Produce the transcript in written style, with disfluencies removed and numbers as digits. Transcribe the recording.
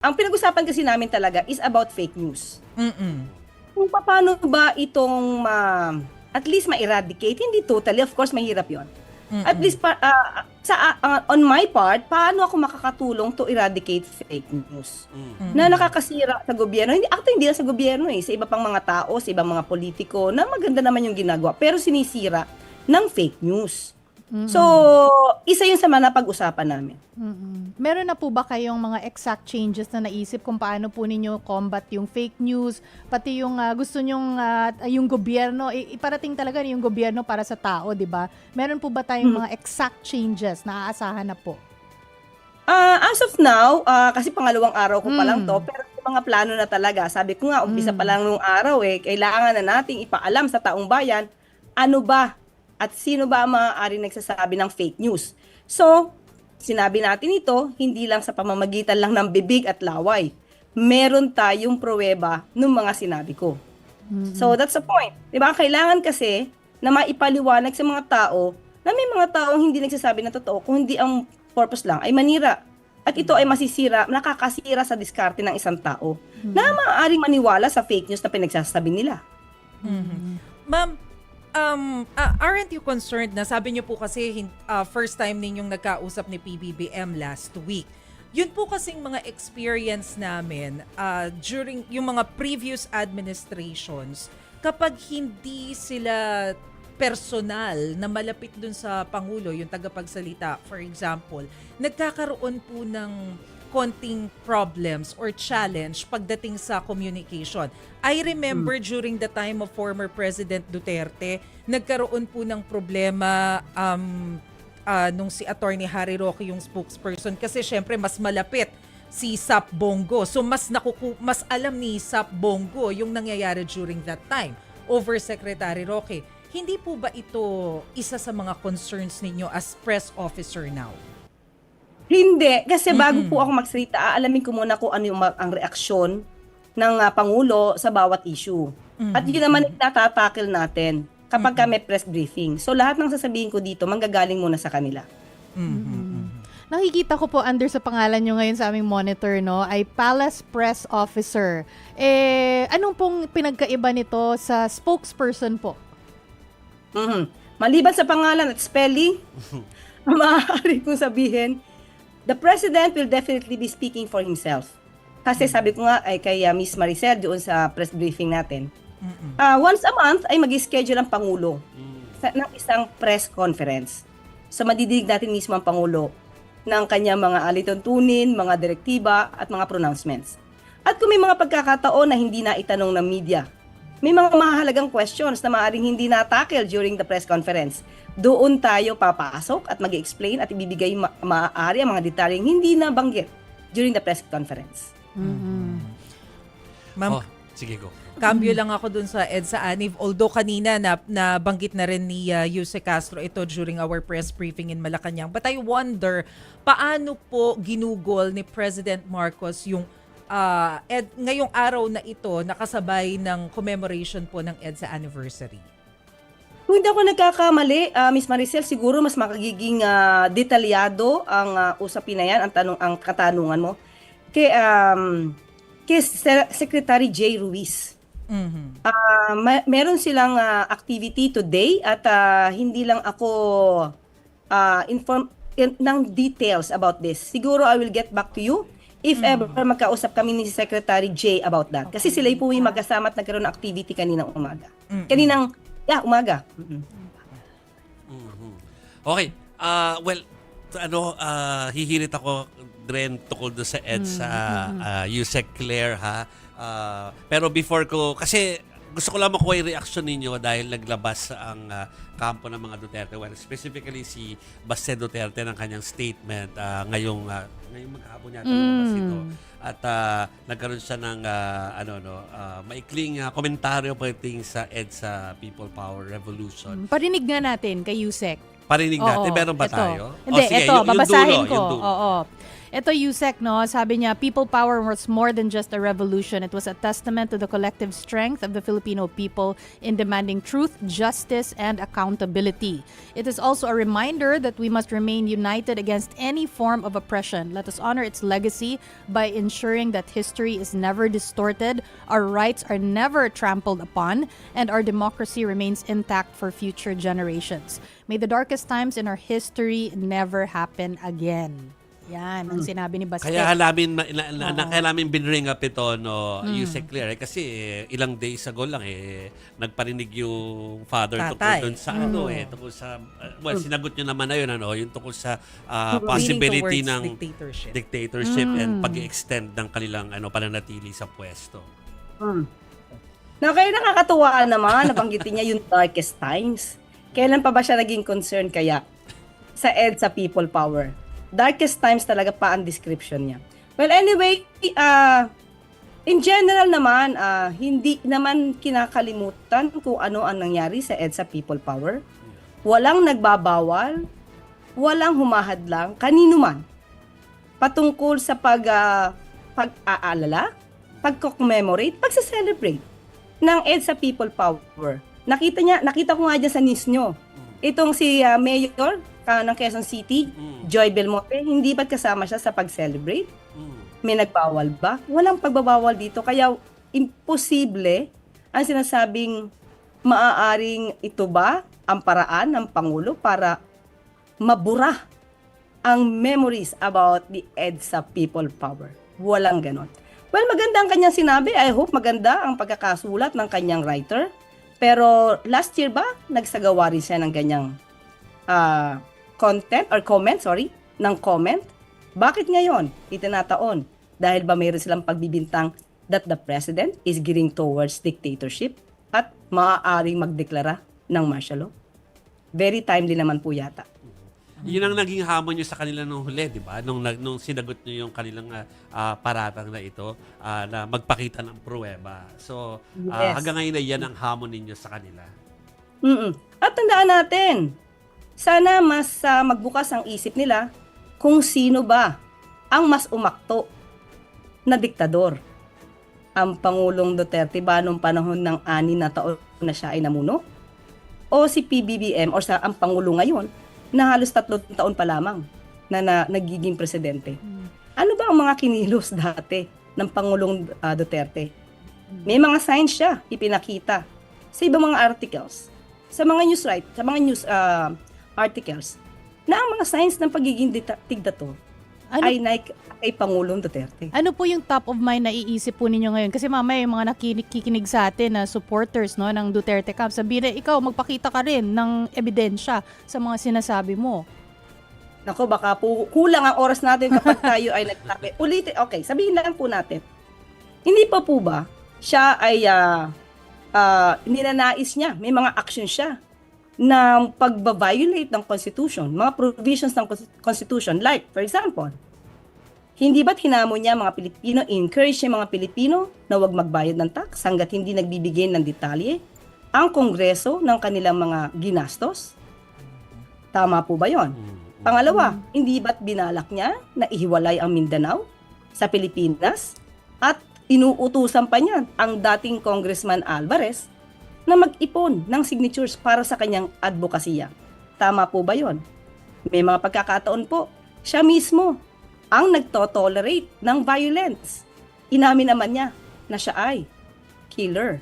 Ang pinag-usapan kasi namin talaga is about fake news. Mm. Kung paano ba itong at least ma-eradicate, hindi totally, of course mahirap 'yon. At least on my part, paano ako makakatulong to eradicate fake news na nakakasira sa gobyerno. Hindi lang sa gobyerno sa iba pang mga tao, sa ibang mga politiko na maganda naman yung ginagawa pero sinisira ng fake news. So, isa yun sa mga napag-usapan namin. Meron na po ba kayong mga exact changes na naisip kung paano po ninyo combat yung fake news, pati yung gusto nyong yung gobyerno, iparating talaga yung gobyerno para sa tao, di ba? Meron po ba tayong mga exact changes na aasahan na po? As of now, kasi pangalawang araw ko pa lang to, pero yung mga plano na talaga. Sabi ko nga, umpisa pa lang nung araw kailangan na nating ipaalam sa taong bayan, ano ba at sino ba ang maaaring nagsasabi ng fake news. So, sinabi natin ito, hindi lang sa pamamagitan lang ng bibig at laway. Meron tayong pruweba ng mga sinabi ko. So, that's the point. Diba? Kailangan kasi na maipaliwanag sa mga tao na may mga taong hindi nagsasabi ng totoo kung hindi ang purpose lang ay manira. At ito ay masisira, nakakasira sa diskarte ng isang tao na maaaring maniwala sa fake news na pinagsasabi nila. Ma'am, aren't you concerned na sabi niyo po kasi first time ninyong nagkausap ni PBBM last week. Yun po kasing mga experience namin during yung mga previous administrations, kapag hindi sila personal na malapit dun sa Pangulo, yung tagapagsalita, for example, nagkakaroon po ng konting problems or challenge pagdating sa communication. I remember during the time of former President Duterte, nagkaroon po ng problema nung si Attorney Harry Roque yung spokesperson kasi syempre mas malapit si Sap Bongo. So mas alam ni Sap Bongo yung nangyayari during that time over Secretary Roque. Hindi po ba ito isa sa mga concerns ninyo as press officer now? Hindi, kasi bago po ako magsalita, aalamin ko muna kung ano yung ang reaksyon ng Pangulo sa bawat issue. At yun naman itatatakil natin kapag may press briefing. So lahat ng sasabihin ko dito, manggagaling muna sa kanila. Nakikita ko po under sa pangalan nyo ngayon sa aming monitor, no, ay Palace Press Officer. Anong pong pinagkaiba nito sa spokesperson po? Maliban sa pangalan at spelling, maaari kong sabihin, the President will definitely be speaking for himself. Kasi sabi ko nga ay kay Miss Maricel doon sa press briefing natin. Once a month ay mag-schedule ang Pangulo ng isang press conference. So madidinig natin mismo ang Pangulo ng kanyang mga alituntunin, mga direktiba at mga pronouncements. At kung may mga pagkakataon na hindi na itanong ng media, may mga mahalagang questions na maaaring hindi na-tackle during the press conference. Doon tayo papasok at mag-explain at ibibigay maaari ang mga detalyeng hindi nabanggit during the press conference. Ma'am, sige go. cambio lang ako dun sa EDSA Aniv. Although kanina nabanggit na rin ni Yuse Castro ito during our press briefing in Malacanang. But I wonder, paano po ginugol ni President Marcos yung ngayong araw na ito nakasabay ng commemoration po ng EDSA anniversary? Kung hindi ako nagkakamali, Miss Maricel, siguro mas makagiging detalyado ang usapin na yan, ang katanungan mo, kay Secretary J. Ruiz. Meron silang activity today at hindi lang ako informed ng details about this. Siguro I will get back to you if ever magkausap kami ni Secretary J about that. Kasi sila po yung magkasama at nagkaroon ng activity kaninang umaga. Umaga. Okay. Well, hihirit ako rin tukol doon sa EDSA, Yusek Claire, ha? Pero before ko, kasi gusto ko lang makuha yung reaction ninyo dahil naglabas ang kampo ng mga Duterte. Well, specifically si Baste Duterte ng kanyang statement ngayong maghapon yata lumabas ito. At nagkaroon siya ng maikling komentaryo pagdating sa EDSA People Power Revolution. Parinig nga natin kay Yusek. Parinig natin. Oo, Meron ba ito. tayo? Hindi, sige, ito, babasahin ko. yung dulo. Oo. Ito, Yusek, no, sabi niya, people power was more than just a revolution. It was a testament to the collective strength of the Filipino people in demanding truth, justice, and accountability. It is also a reminder that we must remain united against any form of oppression. Let us honor its legacy by ensuring that history is never distorted, our rights are never trampled upon, and our democracy remains intact for future generations. May the darkest times in our history never happen again. Yan, ang sinabi ni Baste. Kaya kaya namin binring up ito, no, Yusek Claire, kasi ilang days ago lang nagparinig yung father Tatay. tungkol dun sa tungkol sa sinagot nyo naman na yun, yung tungkol sa possibility Leaning ng towards dictatorship and pag-extend ng kanilang pananatili sa pwesto. Na kaya nakakatuwa naman, nabanggitin niya yung darkest times. Kailan pa ba siya naging concern kaya sa EDSA People Power? Darkest times talaga pa ang description niya. Well, anyway, in general naman, hindi naman kinakalimutan kung ano ang nangyari sa EDSA People Power. Walang nagbabawal, walang humahadlang, kanino man, patungkol sa pag-aalala, pag-commemorate, pag-celebrate ng EDSA People Power. Nakita ko nga dyan sa news nyo. Itong si Mayor ng Quezon City, Joy Belmonte, hindi ba't kasama siya sa pag-celebrate? May nagbawal ba? Walang pagbabawal dito. Kaya imposible ang sinasabing maaaring ito ba ang paraan ng Pangulo para mabura ang memories about the EDSA People Power. Walang ganon. Well, maganda ang kanyang sinabi. I hope maganda ang pagkakasulat ng kanyang writer. Pero last year ba, nagsagawa rin siya ng ganyang comment? Bakit ngayon itinataon? Dahil ba mayroon silang pagbibintang that the president is gearing towards dictatorship at maaaring magdeklara ng martial law? Very timely naman po yata. Yun ang naging hamon nyo sa kanila nung huli, di ba? Nung sinagot nyo yung kanilang paratang na ito, na magpakita ng pruweba. So, Yes. hanggang ngayon na yan ang hamon ninyo sa kanila. At tandaan natin, sana mas magbukas ang isip nila kung sino ba ang mas umakto na diktador. Ang Pangulong Duterte ba nung panahon ng 6 na taon na siya ay namuno? O si PBBM o ang Pangulo ngayon na halos 3 taon pa lamang na nagiging presidente? Ano ba ang mga kinilos dati ng Pangulong Duterte? May mga signs siya ipinakita sa ibang mga articles, sa mga news articles, na ang mga signs ng pagiging diktator ay kay Pangulong Duterte. Ano po yung top of mind na iisip po ninyo ngayon? Kasi mamaya yung mga nakikinig sa atin na supporters, no, ng Duterte camp, sabihin na ikaw magpakita ka rin ng ebidensya sa mga sinasabi mo. Nako, baka po kulang ang oras natin kapag tayo ay nagsabi. Ulitin, okay, sabihin lang po natin. Hindi pa po ba siya ay ninanais niya, may mga action siya na pagba-violate ng Constitution, mga provisions ng Constitution, like, for example, hindi ba't hinamon niya mga Pilipino, encourage niya mga Pilipino na huwag magbayad ng tax hanggat hindi nagbibigay ng detalye ang Kongreso ng kanilang mga ginastos? Tama po ba yon? Pangalawa, hindi ba't binalak niya na ihiwalay ang Mindanao sa Pilipinas at inuutusan pa niya ang dating Congressman Alvarez na mag-ipon ng signatures para sa kanyang advokasya? Tama po ba yon? May mga pagkakataon po, siya mismo ang nagtotolerate ng violence. Inamin naman niya na siya ay killer.